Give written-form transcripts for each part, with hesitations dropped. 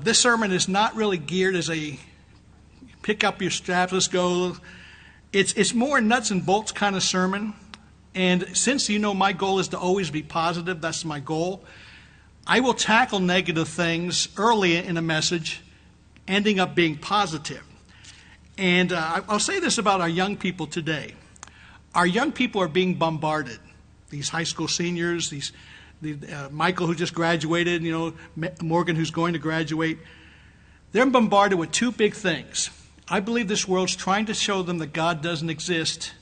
This sermon is not really geared as a pick up your straps, let's go. It's more nuts and bolts kind of sermon. And since my goal is to always be positive, that's my goal, I will tackle negative things early in a message, ending up being positive. And I'll say this about our young people today. Our young people are being bombarded. These high school seniors, Michael who just graduated, Morgan who's going to graduate. They're bombarded with two big things. I believe this world's trying to show them that God doesn't exist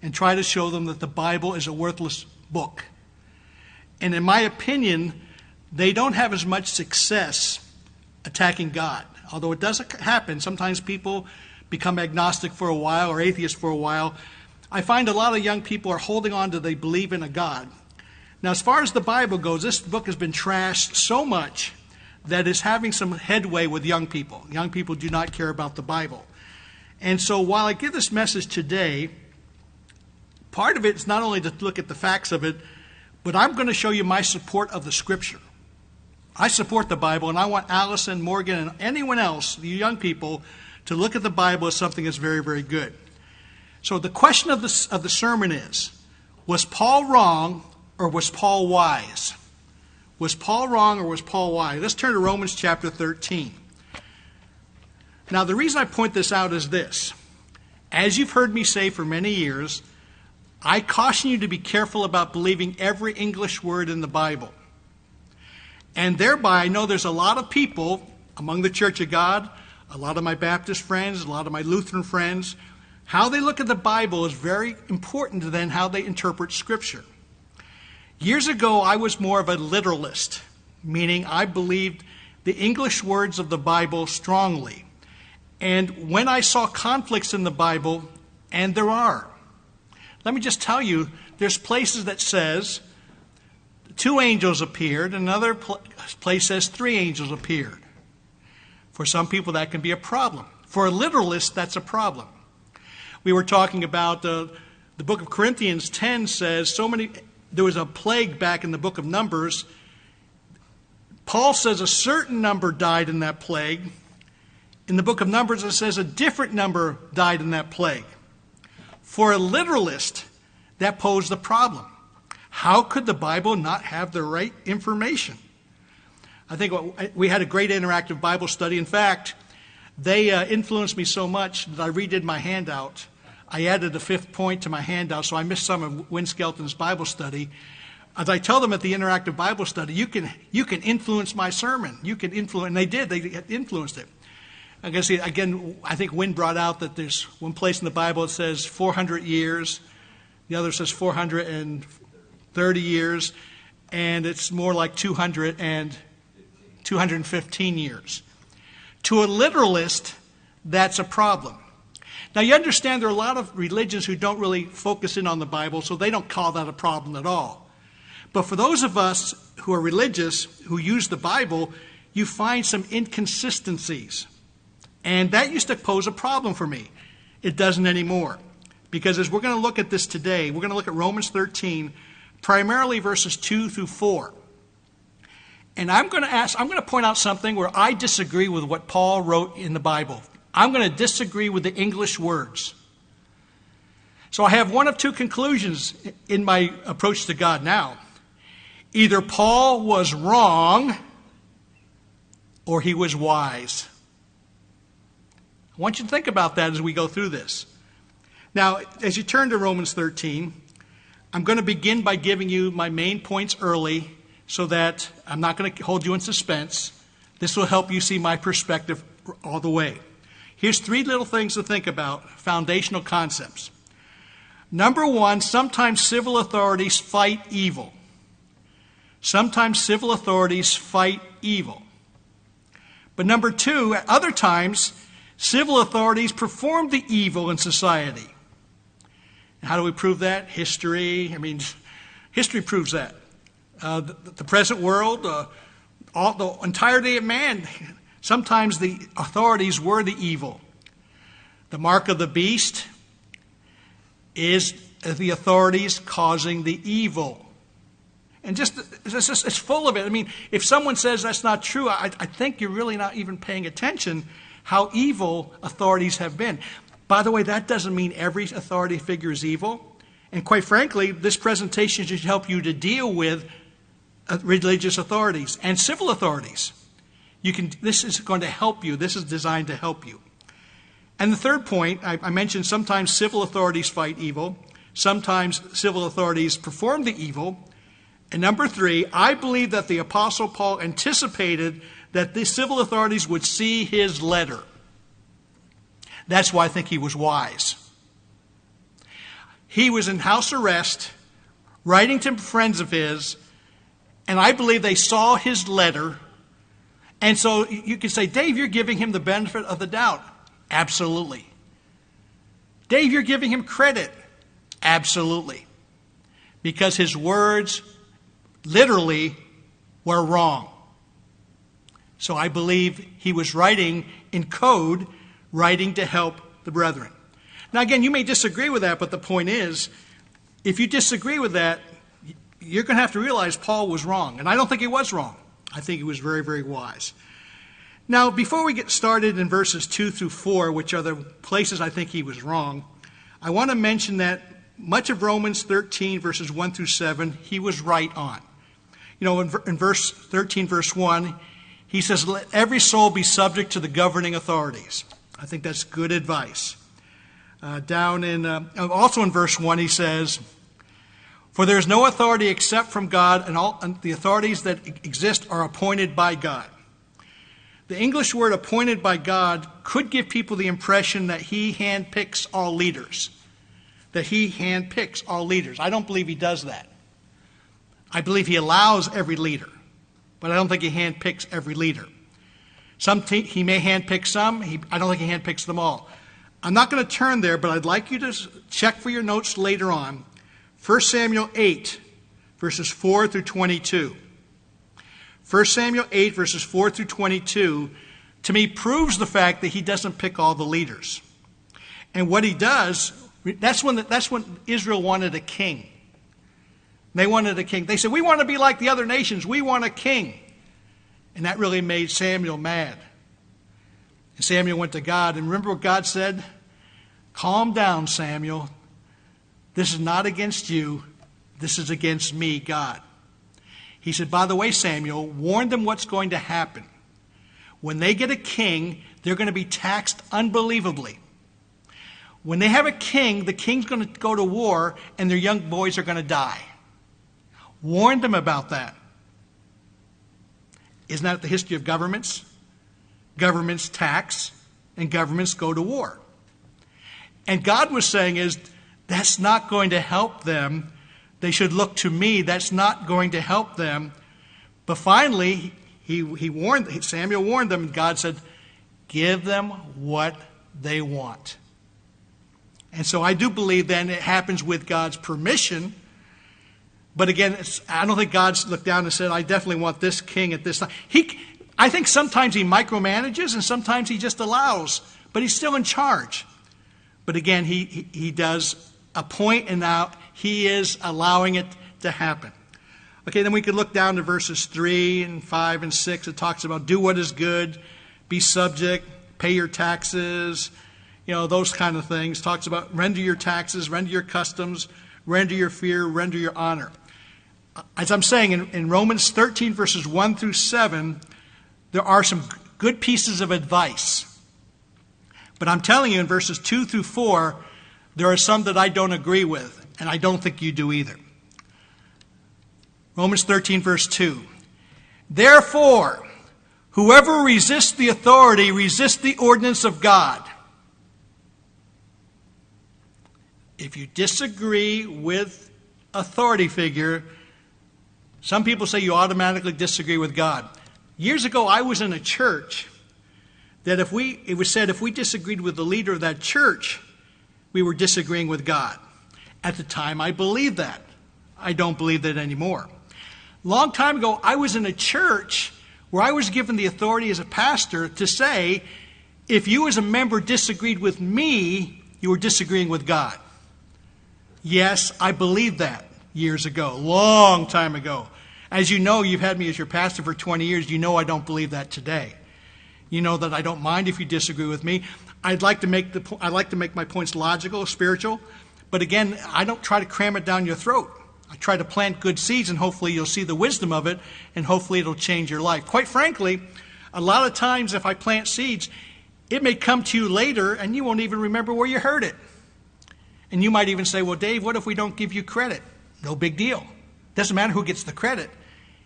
and try to show them that the Bible is a worthless book. And in my opinion, they don't have as much success attacking God. Although it does happen. Sometimes people become agnostic for a while or atheist for a while. I find a lot of young people are holding on to they believe in a God. Now, as far as the Bible goes, this book has been trashed so much that it's having some headway with young people. Young people do not care about the Bible. And so while I give this message today, part of it is not only to look at the facts of it, but I'm going to show you my support of the Scripture. I support the Bible, and I want Allison, Morgan, and anyone else, the young people, to look at the Bible as something that's very, very good. So the question of the sermon is, was Paul wrong or was Paul wise? Was Paul wrong or was Paul wise? Let's turn to Romans chapter 13. Now, the reason I point this out is this. As you've heard me say for many years, I caution you to be careful about believing every English word in the Bible. And thereby, I know there's a lot of people among the Church of God, a lot of my Baptist friends, a lot of my Lutheran friends, how they look at the Bible is very important to them how they interpret Scripture. Years ago, I was more of a literalist, meaning I believed the English words of the Bible strongly. And when I saw conflicts in the Bible, and there are, let me just tell you, there's places that says 2 angels appeared, and another place says 3 angels appeared. For some people, that can be a problem. For a literalist, that's a problem. We were talking about the book of Corinthians 10 says there was a plague back in the book of Numbers. Paul says a certain number died in that plague. In the book of Numbers, it says a different number died in that plague. For a literalist, that posed a problem. How could the Bible not have the right information? I think we had a great interactive Bible study. In fact, they influenced me so much that I redid my handout. I added a 5th point to my handout, so I missed some of Win Skelton's Bible study. As I tell them at the interactive Bible study, you can influence my sermon. You can influence, and they did. They influenced it. I guess, again, I think Wynn brought out that there's one place in the Bible that says 400 years. The other says 430 years. And it's more like 215 years. To a literalist, that's a problem. Now, you understand there are a lot of religions who don't really focus in on the Bible, so they don't call that a problem at all. But for those of us who are religious, who use the Bible, you find some inconsistencies. And that used to pose a problem for me. It doesn't anymore. Because as we're going to look at this today, we're going to look at Romans 13, primarily verses 2 through 4. And I'm going to point out something where I disagree with what Paul wrote in the Bible. I'm going to disagree with the English words. So I have one of two conclusions in my approach to God now. Either Paul was wrong or he was wise. I want you to think about that as we go through this. Now, as you turn to Romans 13, I'm going to begin by giving you my main points early so that I'm not going to hold you in suspense. This will help you see my perspective all the way. Here's 3 little things to think about, foundational concepts. Number 1, sometimes civil authorities fight evil. Sometimes civil authorities fight evil. But number 2, at other times, civil authorities perform the evil in society. And how do we prove that? History. History proves that. The present world, the entirety of man, sometimes the authorities were the evil. The mark of the beast is the authorities causing the evil. And it's full of it. I mean, if someone says that's not true, I think you're really not even paying attention how evil authorities have been. By the way, that doesn't mean every authority figure is evil. And quite frankly, this presentation should help you to deal with religious authorities and civil authorities. This is going to help you. This is designed to help you. And the third point, I mentioned sometimes civil authorities fight evil. Sometimes civil authorities perform the evil. And number 3, I believe that the Apostle Paul anticipated that the civil authorities would see his letter. That's why I think he was wise. He was in house arrest, writing to friends of his, and I believe they saw his letter. And so you could say, Dave, you're giving him the benefit of the doubt. Absolutely. Dave, you're giving him credit. Absolutely. Because his words literally were wrong. So I believe he was writing in code, writing to help the brethren. Now again, you may disagree with that, but the point is, if you disagree with that, you're going to have to realize Paul was wrong. And I don't think he was wrong. I think he was very, very wise. Now, before we get started in verses 2 through 4, which are the places I think he was wrong, I want to mention that much of Romans 13, verses 1 through 7, he was right on. You know, in verse 13, verse 1, he says, let every soul be subject to the governing authorities. I think that's good advice. Also in verse 1, he says, for there is no authority except from God, and the authorities that exist are appointed by God. The English word appointed by God could give people the impression that he handpicks all leaders. That he handpicks all leaders. I don't believe he does that. I believe he allows every leader, but I don't think he handpicks every leader. He may handpick some. I don't think he handpicks them all. I'm not going to turn there, but I'd like you to check for your notes later on. 1 Samuel 8, verses 4 through 22. 1 Samuel 8, verses 4 through 22, to me proves the fact that he doesn't pick all the leaders. And what he does, that's when Israel wanted a king. They wanted a king. They said, we want to be like the other nations. We want a king. And that really made Samuel mad. And Samuel went to God. And remember what God said? Calm down, Samuel. This is not against you. This is against me, God. He said, by the way, Samuel, warn them what's going to happen. When they get a king, they're going to be taxed unbelievably. When they have a king, the king's going to go to war, and their young boys are going to die. Warn them about that. Isn't that the history of governments? Governments tax, and governments go to war. And God was saying that's not going to help them. They should look to me. That's not going to help them. But finally, Samuel warned them, and God said, give them what they want. And so I do believe then it happens with God's permission. But again, I don't think God's looked down and said, I definitely want this king at this time. I think sometimes he micromanages and sometimes he just allows, but he's still in charge. But again, he does appoint, and now he is allowing it to happen. Okay, then we could look down to verses 3 and 5 and 6. It talks about do what is good, be subject, pay your taxes, those kind of things. Talks about render your taxes, render your customs, render your fear, render your honor. As I'm saying, in Romans 13, verses 1 through 7, there are some good pieces of advice. But I'm telling you, in verses 2 through 4, there are some that I don't agree with, and I don't think you do either. Romans 13, verse 2. Therefore, whoever resists the authority resists the ordinance of God. If you disagree with authority figure, some people say you automatically disagree with God. Years ago, I was in a church that it was said if we disagreed with the leader of that church, we were disagreeing with God. At the time, I believed that. I don't believe that anymore. Long time ago, I was in a church where I was given the authority as a pastor to say, if you as a member disagreed with me, you were disagreeing with God. Yes, I believed that years ago, long time ago. As you know, you've had me as your pastor for 20 years. You know I don't believe that today. You know that I don't mind if you disagree with me. I like to make my points logical, spiritual. But again, I don't try to cram it down your throat. I try to plant good seeds, and hopefully you'll see the wisdom of it, and hopefully it'll change your life. Quite frankly, a lot of times if I plant seeds, it may come to you later, and you won't even remember where you heard it. And you might even say, well, Dave, what if we don't give you credit? No big deal. Doesn't matter who gets the credit.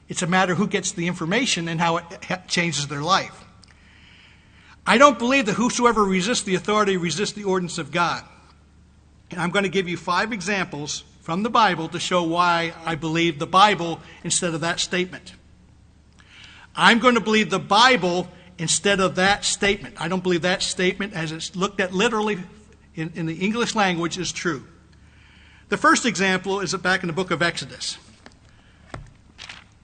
It's a matter who gets the information and how it changes their life. I don't believe that whosoever resists the authority resists the ordinance of God. And I'm going to give you 5 examples from the Bible to show why I believe the Bible instead of that statement. I'm going to believe the Bible instead of that statement. I don't believe that statement, as it's looked at literally in the English language, is true. The first example is back in the book of Exodus.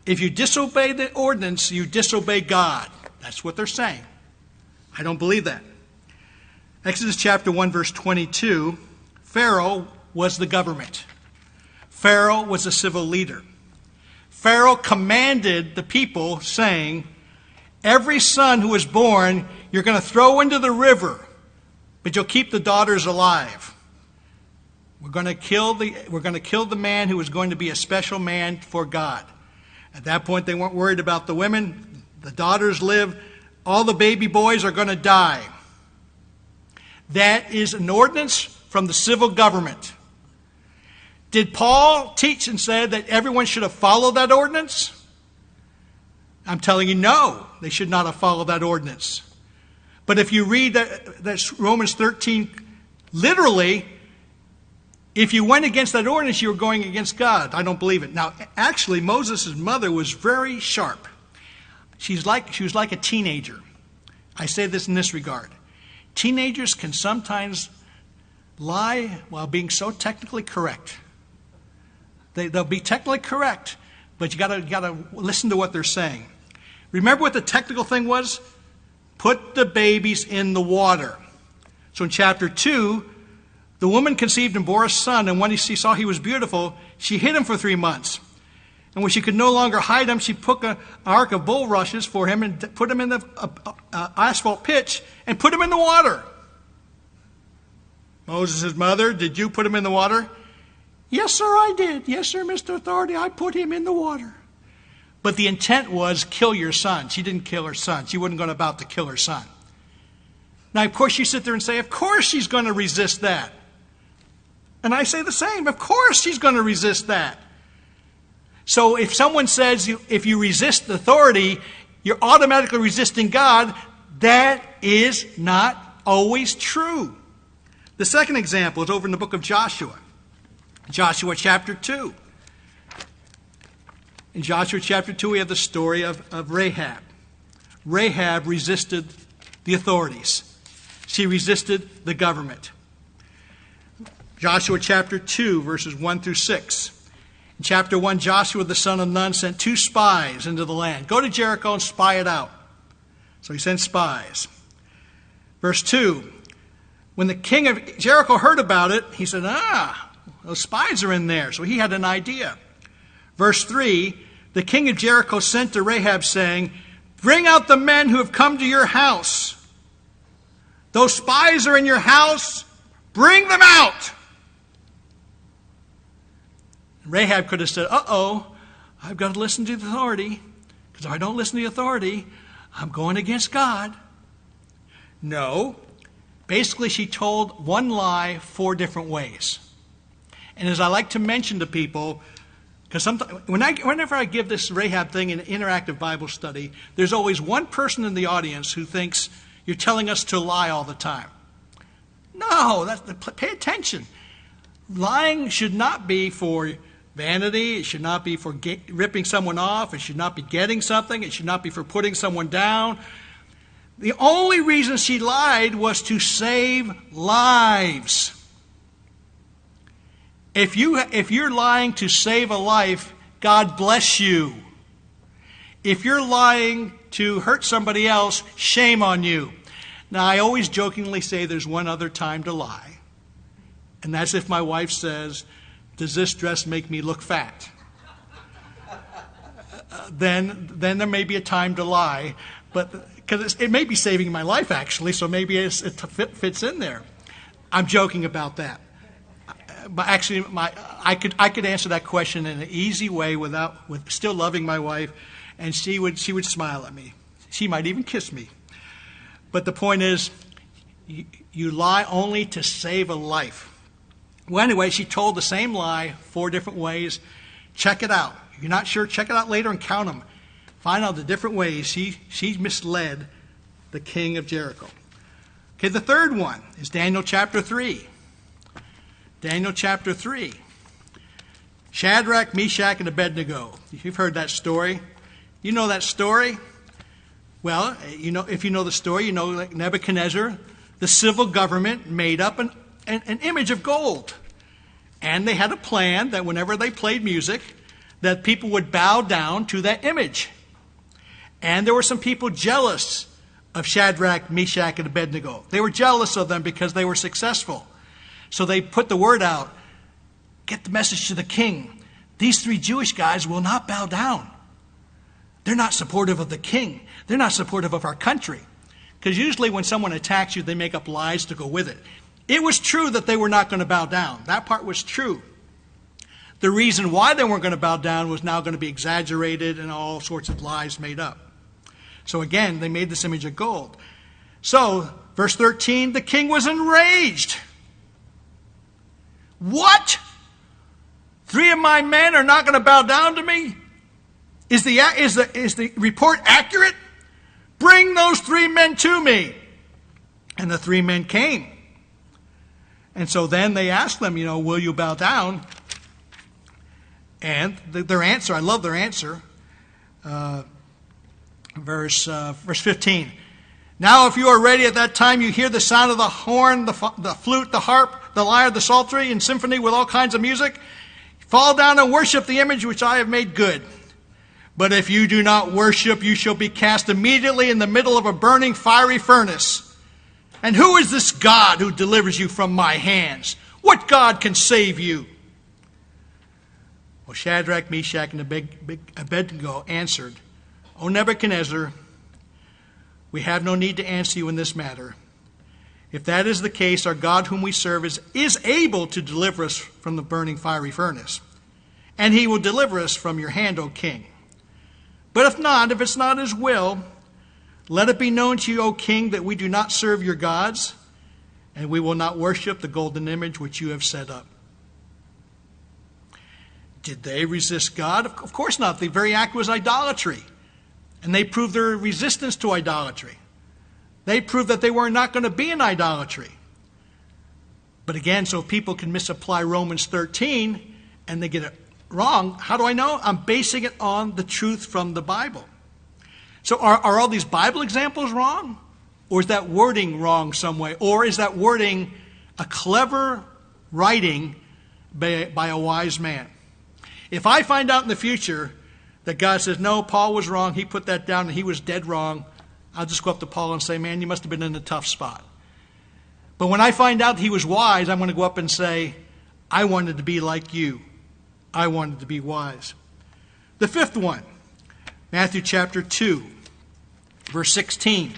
If you disobey the ordinance, you disobey God. That's what they're saying. I don't believe that. Exodus chapter 1, verse 22, Pharaoh was the government. Pharaoh was a civil leader. Pharaoh commanded the people, saying, every son who is born, you're going to throw into the river, but you'll keep the daughters alive. We're going to kill the man who is going to be a special man for God. At that point, they weren't worried about the women. The daughters live. All the baby boys are going to die. That is an ordinance from the civil government. Did Paul teach and say that everyone should have followed that ordinance? I'm telling you, no, they should not have followed that ordinance. But if you read that Romans 13, literally, if you went against that ordinance, you were going against God. I don't believe it. Now, actually, Moses' mother was very sharp. She was like a teenager. I say this in this regard. Teenagers can sometimes lie while being so technically correct. They'll be technically correct, but you gotta listen to what they're saying. Remember what the technical thing was? Put the babies in the water. So in chapter 2, the woman conceived and bore a son, and when she saw he was beautiful, she hid him for 3 months. And when she could no longer hide him, she took an ark of bulrushes for him and put him in the asphalt pitch and put him in the water. Moses' mother, did you put him in the water? Yes, sir, I did. Yes, sir, Mr. Authority, I put him in the water. But the intent was, kill your son. She didn't kill her son. She wasn't going about to kill her son. Now, of course, you sit there and say, of course she's going to resist that. And I say the same. Of course she's going to resist that. So if someone says if you resist authority, you're automatically resisting God, that is not always true. The second example is over in the book of Joshua. Joshua chapter 2. In Joshua chapter 2, we have the story of Rahab. Rahab resisted the authorities. She resisted the government. Joshua chapter 2, verses 1 through 6. In chapter 1, Joshua the son of Nun sent 2 spies into the land. Go to Jericho and spy it out. So he sent spies. Verse 2, when the king of Jericho heard about it, he said, those spies are in there. So he had an idea. Verse 3, the king of Jericho sent to Rahab saying, bring out the men who have come to your house. Those spies are in your house. Bring them out. Rahab could have said, I've got to listen to the authority, because if I don't listen to the authority, I'm going against God. No. Basically, she told one lie 4 different ways. And as I like to mention to people, because whenever I give this Rahab thing an interactive Bible study, there's always one person in the audience who thinks you're telling us to lie all the time. No, pay attention. Lying should not be for vanity. It should not be for ripping someone off. It should not be getting something. It should not be for putting someone down. The only reason she lied was to save lives. If you're lying to save a life, God bless you. If you're lying to hurt somebody else, shame on you. Now, I always jokingly say there's one other time to lie. And that's if my wife says, does this dress make me look fat? then there may be a time to lie. But because it may be saving my life, actually, so maybe it fits in there. I'm joking about that. But actually, I could answer that question in an easy way with still loving my wife, and she would smile at me. She might even kiss me. But the point is, you lie only to save a life. Well, anyway, she told the same lie 4 different ways. Check it out. If you're not sure, check it out later and count them. Find out the different ways she misled the king of Jericho. Okay, the third one is Daniel chapter 3. Daniel chapter 3. Shadrach, Meshach, and Abednego. You've heard that story. You know that story? Well, if you know the story, you know like Nebuchadnezzar, the civil government made up an image of gold. And they had a plan that whenever they played music, that people would bow down to that image. And there were some people jealous of Shadrach, Meshach, and Abednego. They were jealous of them because they were successful. So they put the word out, get the message to the king. These 3 Jewish guys will not bow down. They're not supportive of the king. They're not supportive of our country. Because usually when someone attacks you, they make up lies to go with it. It was true that they were not going to bow down. That part was true. The reason why they weren't going to bow down was now going to be exaggerated and all sorts of lies made up. So again, they made this image of gold. So, verse 13, the king was enraged. What? 3 of my men are not going to bow down to me? Is the report accurate? Bring those 3 men to me. And the 3 men came. And so then they asked them, will you bow down? And their answer, I love their answer. Verse 15. Now if you are ready at that time, you hear the sound of the horn, the flute, the harp, the lyre, the psaltery, and symphony with all kinds of music. Fall down and worship the image which I have made good. But if you do not worship, you shall be cast immediately in the middle of a burning fiery furnace. And who is this God who delivers you from my hands? What God can save you? Well, Shadrach, Meshach, and Abednego answered, O Nebuchadnezzar, we have no need to answer you in this matter. If that is the case, our God whom we serve is able to deliver us from the burning fiery furnace. And he will deliver us from your hand, O king. But if it's not his will, let it be known to you, O king, that we do not serve your gods, and we will not worship the golden image which you have set up. Did they resist God? Of course not. The very act was idolatry. And they proved their resistance to idolatry. They proved that they were not going to be in idolatry. But again, so people can misapply Romans 13 and they get it wrong, how do I know? I'm basing it on the truth from the Bible. So are all these Bible examples wrong? Or is that wording wrong some way? Or is that wording a clever writing by a wise man? If I find out in the future that God says, no, Paul was wrong, he put that down and he was dead wrong, I'll just go up to Paul and say, man, you must have been in a tough spot. But when I find out he was wise, I'm going to go up and say, I wanted to be like you. I wanted to be wise. The 5th one, Matthew chapter 2, verse 16.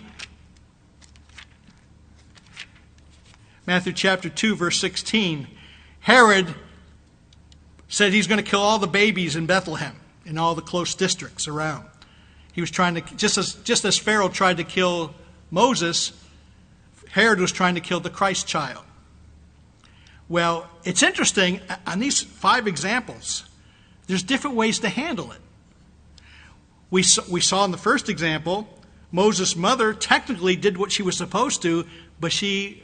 Matthew chapter 2, verse 16. Herod said he's going to kill all the babies in Bethlehem and all the close districts around. He was trying to, just as Pharaoh tried to kill Moses, Herod was trying to kill the Christ child. Well, it's interesting, on these 5 examples, there's different ways to handle it. We saw in the first example, Moses' mother technically did what she was supposed to, but she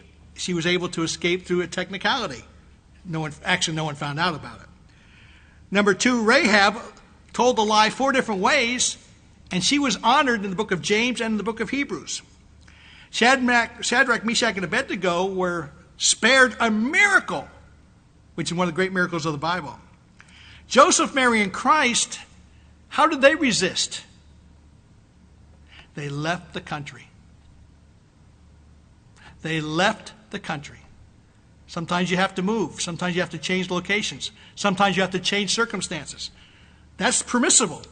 was able to escape through a technicality. No one found out about it. Number 2, Rahab told the lie 4 different ways, and she was honored in the book of James and in the book of Hebrews. Shadrach, Meshach, and Abednego were spared a miracle, which is one of the great miracles of the Bible. Joseph, Mary, and Christ, how did they resist? They left the country. They left the country. Sometimes you have to move. Sometimes you have to change locations. Sometimes you have to change circumstances. That's permissible.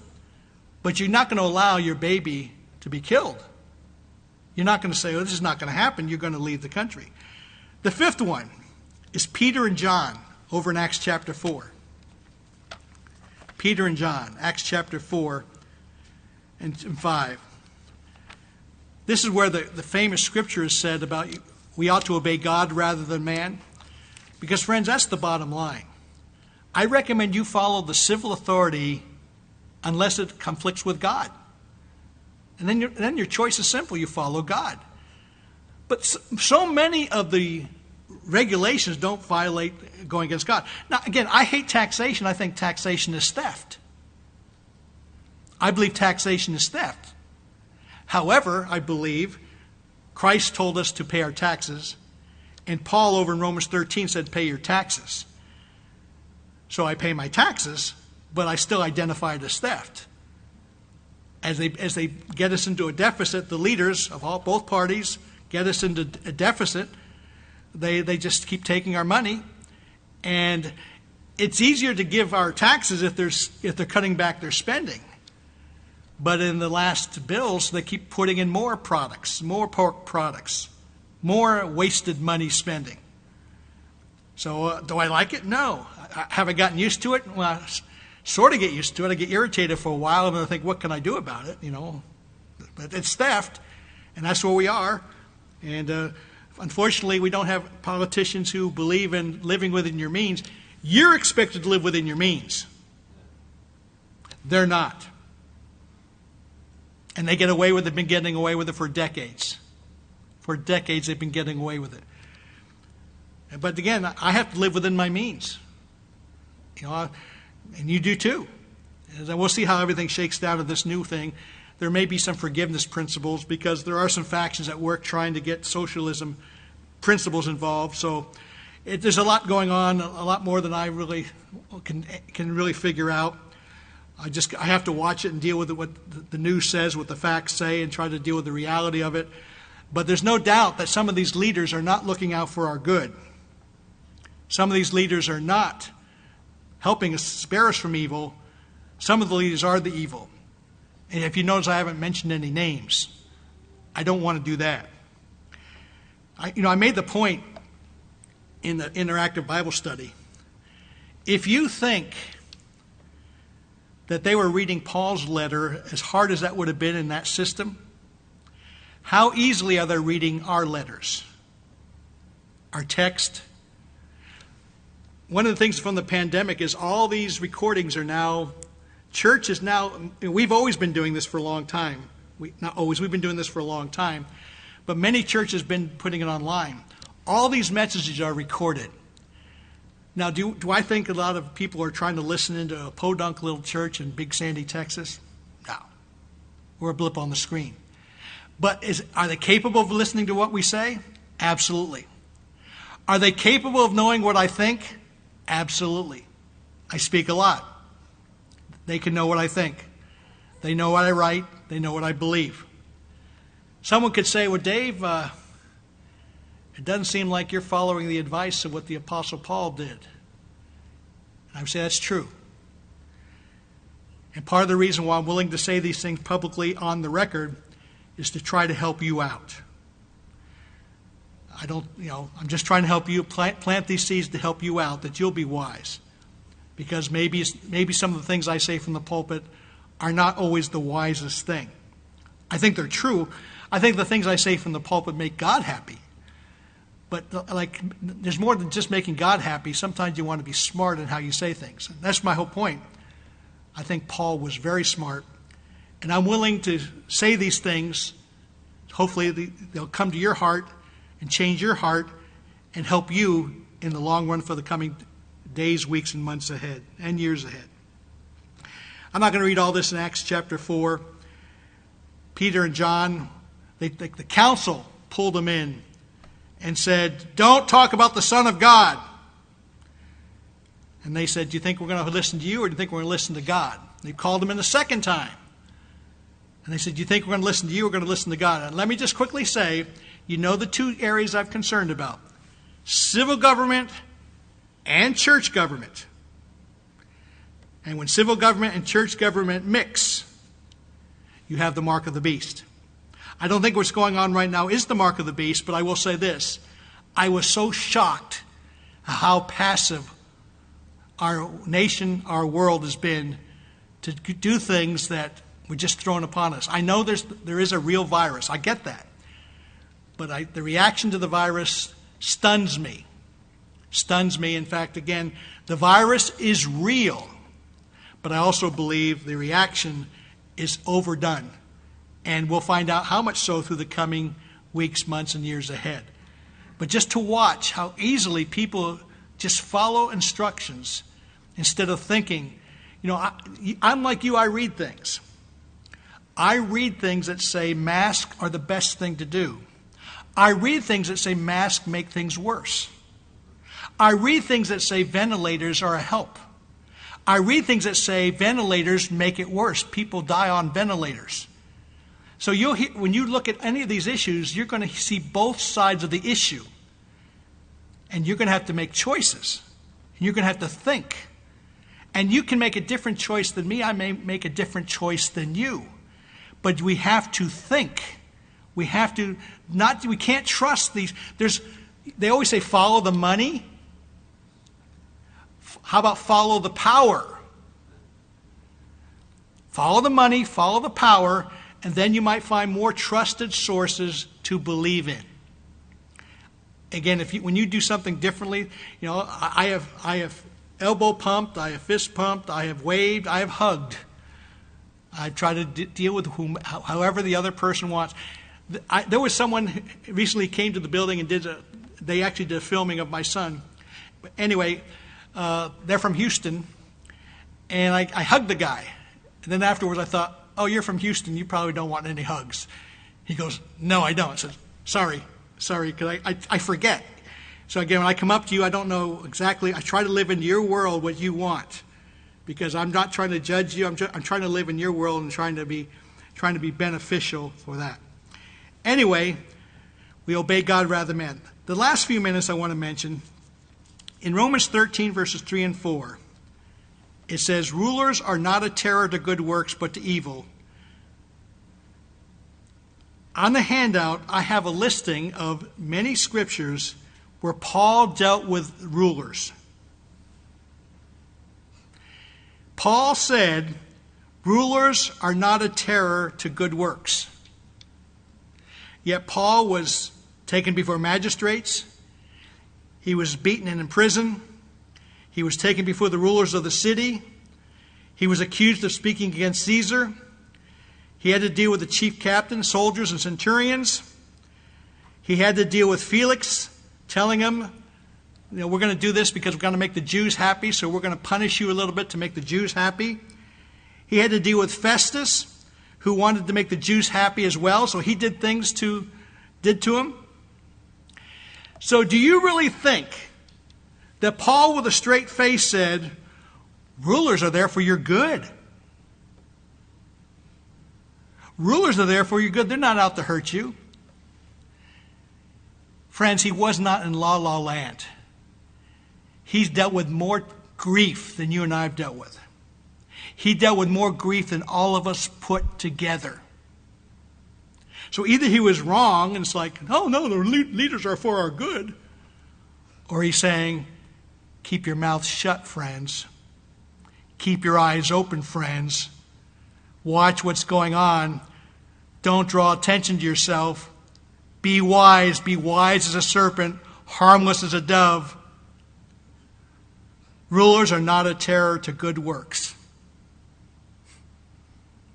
But you're not going to allow your baby to be killed. You're not going to say, oh, this is not going to happen. You're going to leave the country. The fifth one is Peter and John over in Acts chapter 4. Peter and John, Acts chapter 4 and 5. This is where the famous scripture is said about we ought to obey God rather than man. Because, friends, that's the bottom line. I recommend you follow the civil authority unless it conflicts with God. And then your choice is simple. You follow God. But so many of the regulations don't violate going against God. Now, again, I hate taxation. I think taxation is theft. I believe taxation is theft. However, I believe Christ told us to pay our taxes, and Paul over in Romans 13 said, pay your taxes. So I pay my taxes, but I still identify it as theft. As they get us into a deficit, the leaders of both parties get us into a deficit. They just keep taking our money, and it's easier to give our taxes if they're cutting back their spending. But in the last bills, they keep putting in more products, more pork products, more wasted money spending. So do I like it? No. Have I gotten used to it? Well, I sort of get used to it. I get irritated for a while, and then I think, what can I do about it? But it's theft, and that's where we are. And unfortunately, we don't have politicians who believe in living within your means. You're expected to live within your means. They're not. And they get away with it, been getting away with it for decades. For decades, they've been getting away with it. But again, I have to live within my means. And you do too. And we'll see how everything shakes down to this new thing. There may be some forgiveness principles because there are some factions at work trying to get socialism principles involved. So there's a lot going on, a lot more than I really can really figure out. I have to watch it and deal with what the news says, what the facts say, and try to deal with the reality of it. But there's no doubt that some of these leaders are not looking out for our good. Some of these leaders are not helping us, spare us from evil. Some of the leaders are the evil. And if you notice, I haven't mentioned any names. I don't want to do that. I made the point in the interactive Bible study. If you think that they were reading Paul's letter, as hard as that would have been in that system, how easily are they reading our letters, our text? One of the things from the pandemic is all these recordings are now, church is now, we've always been doing this for a long time. Not always, we've been doing this for a long time. But many churches have been putting it online. All these messages are recorded. Now, do I think a lot of people are trying to listen into a podunk little church in Big Sandy, Texas? No. We're a blip on the screen. But are they capable of listening to what we say? Absolutely. Are they capable of knowing what I think? Absolutely. I speak a lot. They can know what I think. They know what I write. They know what I believe. Someone could say, well, Dave, it doesn't seem like you're following the advice of what the Apostle Paul did. And I would say that's true. And part of the reason why I'm willing to say these things publicly on the record is to try to help you out. I'm just trying to help you plant these seeds to help you out, that you'll be wise. Because maybe some of the things I say from the pulpit are not always the wisest thing. I think they're true. I think the things I say from the pulpit make God happy. But there's more than just making God happy. Sometimes you want to be smart in how you say things. And that's my whole point. I think Paul was very smart. And I'm willing to say these things. Hopefully they'll come to your heart and change your heart and help you in the long run for the coming days, weeks, and months ahead, and years ahead. I'm not going to read all this in Acts chapter 4. Peter and John, the council pulled them in and said, don't talk about the Son of God. And they said, do you think we're going to listen to you, or do you think we're going to listen to God? They called them in the second time. And they said, do you think we're going to listen to you, or we're going to listen to God? And let me just quickly say, you know the two areas I'm concerned about: civil government and church government. And when civil government and church government mix, you have the mark of the beast. I don't think what's going on right now is the mark of the beast, but I will say this. I was so shocked how passive our nation, our world has been to do things that were just thrown upon us. I know there is a real virus. I get that. But the reaction to the virus stuns me. Stuns me. In fact, again, the virus is real. But I also believe the reaction is overdone. And we'll find out how much so through the coming weeks, months, and years ahead. But just to watch how easily people just follow instructions instead of thinking. You know, I'm like you, I read things. I read things that say masks are the best thing to do. I read things that say masks make things worse. I read things that say ventilators are a help. I read things that say ventilators make it worse. People die on ventilators. So when you look at any of these issues, you're going to see both sides of the issue. And you're going to have to make choices. And you're going to have to think. And you can make a different choice than me. I may make a different choice than you. But we have to think. We have to we can't trust these. They always say follow the money. How about follow the power? Follow the money, follow the power, and then you might find more trusted sources to believe in. Again, when you do something differently, you know, I have elbow pumped, I have fist pumped, I have waved, I have hugged. I try to deal with however the other person wants. There was someone who recently came to the building and they actually did a filming of my son. But anyway, they're from Houston, and I hugged the guy. And then afterwards I thought, oh, you're from Houston, you probably don't want any hugs. He goes, no, I don't. I said, sorry, because I forget. So again, when I come up to you, I don't know exactly. I try to live in your world what you want, because I'm not trying to judge you. I'm trying to live in your world and trying to be beneficial for that. Anyway, we obey God rather than man. The last few minutes I want to mention, in Romans 13, verses 3 and 4, it says, rulers are not a terror to good works, but to evil. On the handout, I have a listing of many scriptures where Paul dealt with rulers. Paul said, rulers are not a terror to good works. Yet Paul was taken before magistrates. He was beaten and in prison. He was taken before the rulers of the city. He was accused of speaking against Caesar. He had to deal with the chief captain, soldiers, and centurions. He had to deal with Felix, telling him, you know, we're going to do this because we're going to make the Jews happy, so we're going to punish you a little bit to make the Jews happy. He had to deal with Festus, who wanted to make the Jews happy as well, so he did things to him. So do you really think that Paul with a straight face said, rulers are there for your good? Rulers are there for your good. They're not out to hurt you. Friends, he was not in la land. He's dealt with more grief than you and I have dealt with. He dealt with more grief than all of us put together. So either he was wrong, and it's like, oh no, the leaders are for our good. Or he's saying, keep your mouth shut, friends. Keep your eyes open, friends. Watch what's going on. Don't draw attention to yourself. Be wise as a serpent, harmless as a dove. Rulers are not a terror to good works.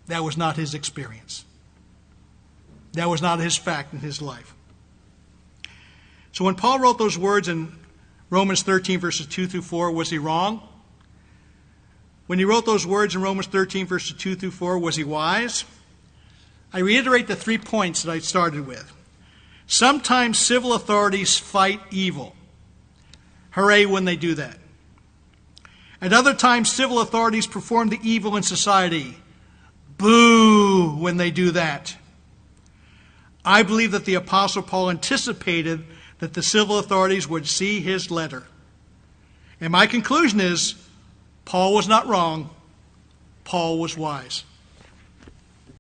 That was not his experience. That was not his fact in his life. So when Paul wrote those words in Romans 13, verses 2 through 4, was he wrong? When he wrote those words in Romans 13, verses 2 through 4, was he wise? I reiterate the 3 points that I started with. Sometimes civil authorities fight evil. Hooray when they do that. At other times, civil authorities perform the evil in society. Boo when they do that. I believe that the Apostle Paul anticipated that the civil authorities would see his letter. And my conclusion is, Paul was not wrong. Paul was wise.